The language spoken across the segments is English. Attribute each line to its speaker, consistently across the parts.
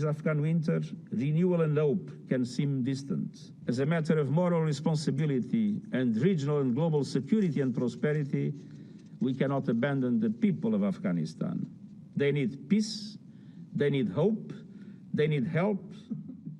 Speaker 1: Afghan winter, renewal and hope can seem distant. As a matter of moral responsibility and regional and global security and prosperity, we cannot abandon the people of Afghanistan. They need peace, they need hope, they need help,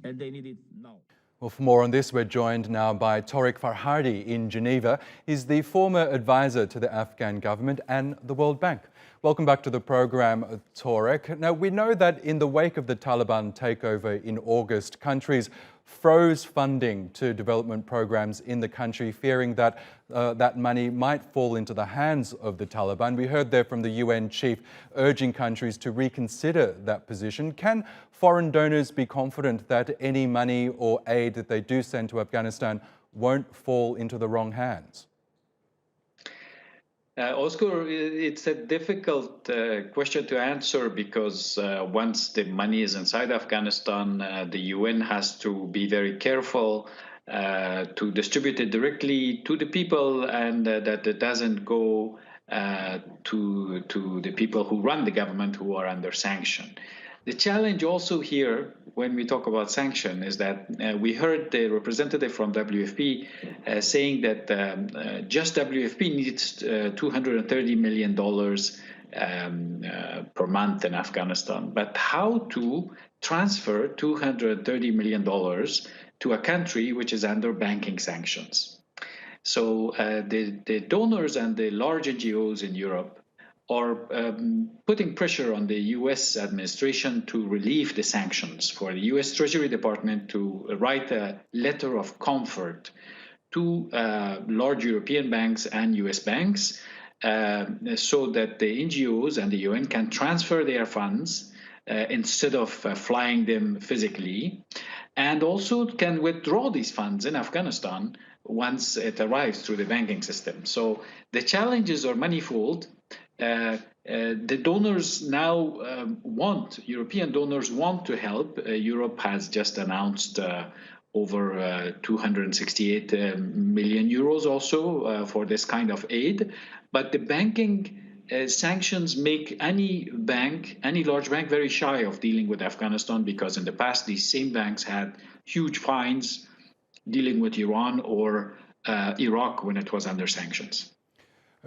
Speaker 1: and they need it now.
Speaker 2: Well, for more on this, we're joined now by Torek Farhadi in Geneva. He's the former advisor to the Afghan government and the World Bank. Welcome back to the program, Torek. Now, we know that in the wake of the Taliban takeover in August, countries froze funding to development programs in the country, fearing that that money might fall into the hands of the Taliban. We heard there from the UN chief urging countries to reconsider that position. Can foreign donors be confident that any money or aid that they do send to Afghanistan won't fall into the wrong hands?
Speaker 3: Oscar, it's a difficult question to answer because once the money is inside Afghanistan, the UN has to be very careful to distribute it directly to the people, and that it doesn't go to the people who run the government who are under sanction. The challenge also here, when we talk about sanction, is that we heard the representative from WFP saying that just WFP needs $230 million per month in Afghanistan. But how to transfer $230 million to a country which is under banking sanctions? So the donors and the large NGOs in Europe are putting pressure on the U.S. administration to relieve the sanctions, for the U.S. Treasury Department to write a letter of comfort to large European banks and U.S. banks so that the NGOs and the UN can transfer their funds instead of flying them physically, and also can withdraw these funds in Afghanistan once it arrives through the banking system. So the challenges are manifold. The donors now European donors want to help. Europe has just announced over 268 million euros also for this kind of aid. But the banking sanctions make any large bank very shy of dealing with Afghanistan, because in the past these same banks had huge fines dealing with Iran or Iraq when it was under sanctions.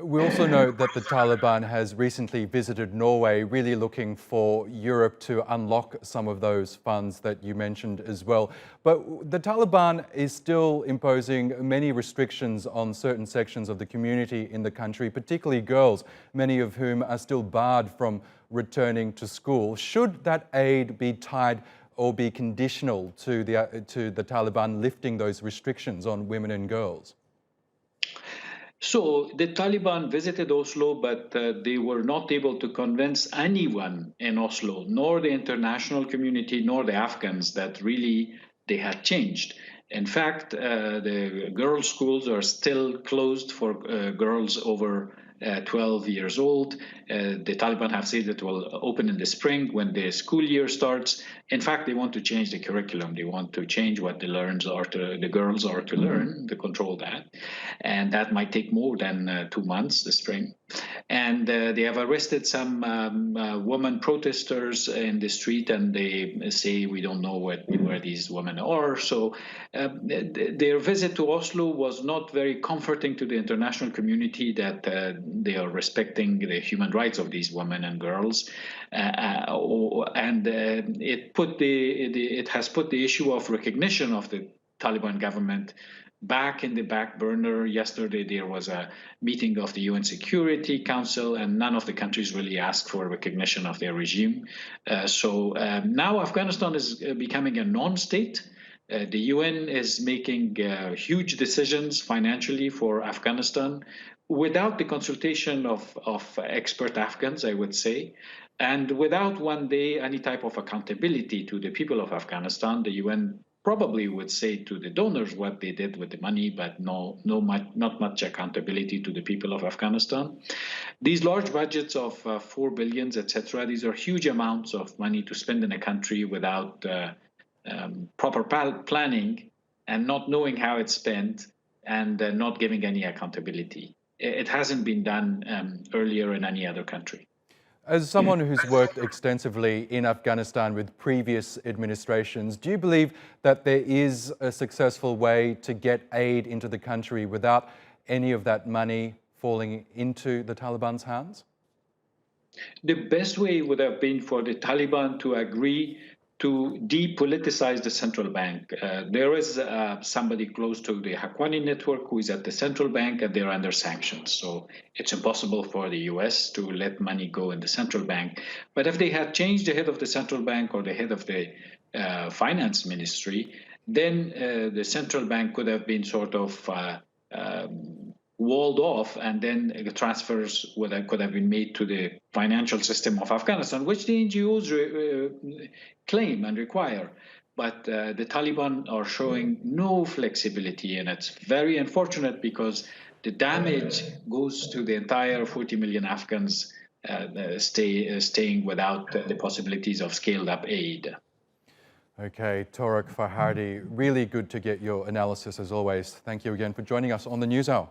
Speaker 2: We also know that the Taliban has recently visited Norway, really looking for Europe to unlock some of those funds that you mentioned as well. But the Taliban is still imposing many restrictions on certain sections of the community in the country, particularly girls, many of whom are still barred from returning to school. Should that aid be tied or be conditional to the Taliban lifting those restrictions on women and girls?
Speaker 3: So the Taliban visited Oslo, but they were not able to convince anyone in Oslo, nor the international community, nor the Afghans, that really they had changed. In fact, the girls' schools are still closed for girls over 12 years old. The Taliban have said it will open in the spring when the school year starts. In fact, they want to change the curriculum. They want to change what the girls are to learn, to control that. And that might take more than 2 months, the spring. And they have arrested some women protesters in the street, and they say we don't know where these women are. So their visit to Oslo was not very comforting to the international community, that they are respecting the human rights of these women and girls, and it has put the issue of recognition of the Taliban government back in the back burner. Yesterday there was a meeting of the UN Security Council, and none of the countries really asked for recognition of their regime. So now Afghanistan is becoming a non-state. The UN is making huge decisions financially for Afghanistan without the consultation of expert Afghans, I would say, and without one day any type of accountability to the people of Afghanistan. The UN probably would say to the donors what they did with the money, but not much accountability to the people of Afghanistan. These large budgets of 4 billion, etc., these are huge amounts of money to spend in a country without proper planning, and not knowing how it's spent, and not giving any accountability. It hasn't been done earlier in any other country.
Speaker 2: As someone who's worked extensively in Afghanistan with previous administrations, do you believe that there is a successful way to get aid into the country without any of that money falling into the Taliban's hands?
Speaker 3: The best way would have been for the Taliban to agree to depoliticize the central bank. There is somebody close to the Haqqani network who is at the central bank, and they're under sanctions. So it's impossible for the US to let money go in the central bank. But if they had changed the head of the central bank or the head of the finance ministry, then the central bank could have been sort of walled off, and then the transfers could have been made to the financial system of Afghanistan, which the NGOs claim and require. But the Taliban are showing no flexibility, and it's very unfortunate because the damage goes to the entire 40 million Afghans staying without the possibilities of scaled up aid.
Speaker 2: Okay, Torek Farhadi, really good to get your analysis as always. Thank you again for joining us on the NewsHour.